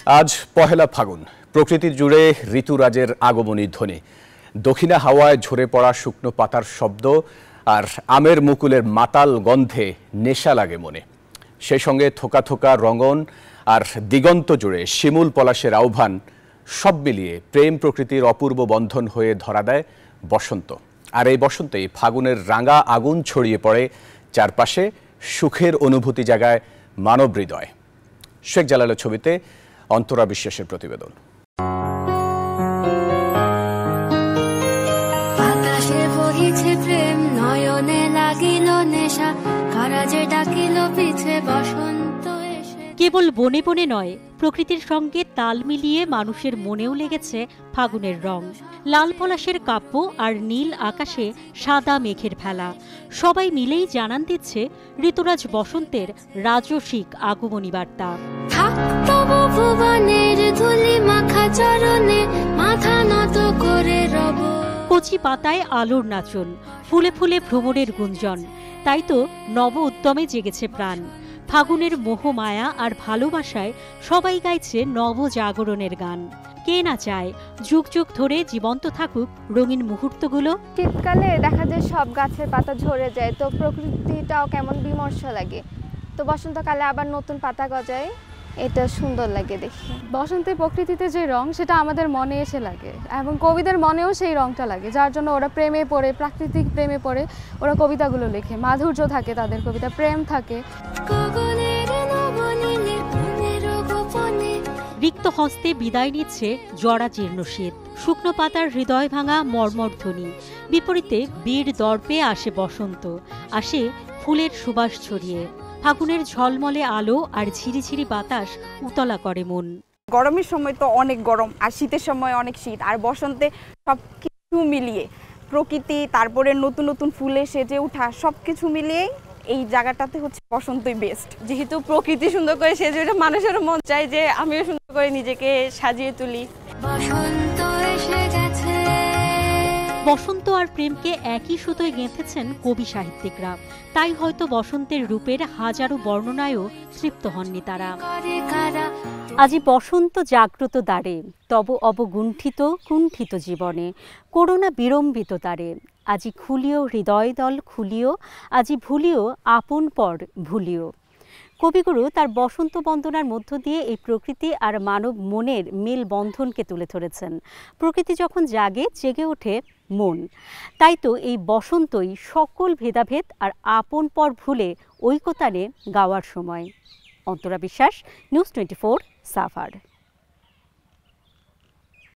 আজ পহেলা ফাগুন, প্রকৃতি জুড়ে ঋতুরাজের আগমনী ধ্বনি। দক্ষিণা হাওয়ায় ঝরে পড়া শুকনো পাতার শব্দ আর আমের মুকুলের মাতাল গন্ধে নেশা লাগে মনে। সেই সঙ্গে থোকা থোকা রঙন আর দিগন্ত জুড়ে শিমুল পলাশের আহ্বান, সব মিলিয়ে প্রেম প্রকৃতির অপূর্ব বন্ধন হয়ে ধরা দেয় বসন্ত। আর এই বসন্তেই ফাগুনের রাঙা আগুন ছড়িয়ে পড়ে চারপাশে, সুখের অনুভূতি জাগায় মানব হৃদয়। শেখ জালালের ছবিতে অন্তরা বিশ্বাসের প্রতিবেদন। কেবল বনে বনে নয়, প্রকৃতির সঙ্গে তাল মিলিয়ে মানুষের মনেও লেগেছে ফাগুনের রং। লাল পলাশের কাব্য আর নীল আকাশে সাদা মেঘের ভেলা, সবাই মিলেই জানান দিচ্ছে ঋতুরাজ বসন্তের রাজসিক আগমনী বার্তা। কচি পাতায় আলোর নাচন, ফুলে ফুলে ভ্রমণের গুঞ্জন, তাই তো নব উদ্যমে জেগেছে প্রাণ। ফাগুনের মোহ মায়া আর ভালোবাসায় সবাই গাইছে নবজাগরণের গান। কে না চায় যুগ যুগ ধরে জীবন্ত থাকুক রঙিন মুহূর্তগুলো। শীতকালে দেখা যায় সব গাছের পাতা ঝরে যায়, তো প্রকৃতিটাও কেমন বিমর্ষ লাগে। তো বসন্তকালে আবার নতুন পাতা গজায়, এটা সুন্দর লাগে দেখি। বসন্তে প্রকৃতিতে যে রং, সেটা আমাদের মনে এসে লাগে এবং কবিদের মনেও সেই রংটা লাগে, যার জন্য ওরা প্রেমে পড়ে, প্রাকৃতিক প্রেমে পড়ে ওরা কবিতাগুলো লেখে। মাধুর্য থাকে তাদের কবিতা, প্রেম থাকে। রিক্ত হস্তে বিদায় নিচ্ছে জরাজীর্ণ শীত, শুকনো পাতার হৃদয় ভাঙা মর্মর ধ্বনি। বিপরীতে বীর দর্পে আসে বসন্ত, আসে ফুলের সুবাস ছড়িয়ে। ফাগুনের ঝলমলে আলো আর ঝিরিঝিরি বাতাস উতলা করে মন। গরমের সময় তো অনেক গরম, আর শীতের সময় অনেক শীত, আর বসন্তে সব কিছু মিলিয়ে প্রকৃতি, তারপরে নতুন নতুন ফুলে সেজে ওঠা, সব কিছু মিলিয়ে এই জায়গাটাতে হচ্ছে বসন্তই বেস্ট। যেহেতু প্রকৃতি সুন্দর করে সেজে ওঠে, মানুষেরও মন চায় যে আমিও সুন্দর করে নিজেকে সাজিয়ে তুলি। বসন্ত আর প্রেমকে একই সুতোয় গেঁথেছেন কবি সাহিত্যিকরা, তাই হয়তো বসন্তের রূপের হাজারো বর্ণনায়ও তৃপ্ত হননি তারা। আজি বসন্ত জাগ্রত দ্বারে, তব অবগুণ্ঠিত কুণ্ঠিত জীবনে, করোনা বিড়ম্বিত তারে। আজি খুলিও হৃদয় দল খুলিও, আজি ভুলিও আপন পর ভুলিও। কবিগুরু তার বসন্ত বন্দনার মধ্য দিয়ে এই প্রকৃতি আর মানব মনের মেল বন্ধনকে তুলে ধরেছেন। প্রকৃতি যখন জাগে, জেগে ওঠে মন। তাই তো এই বসন্তই সকল ভেদাভেদ আর আপন পর ভুলে ঐকতানে গাওয়ার সময়। অন্তরা বিশ্বাস, নিউজ 24, সাভার।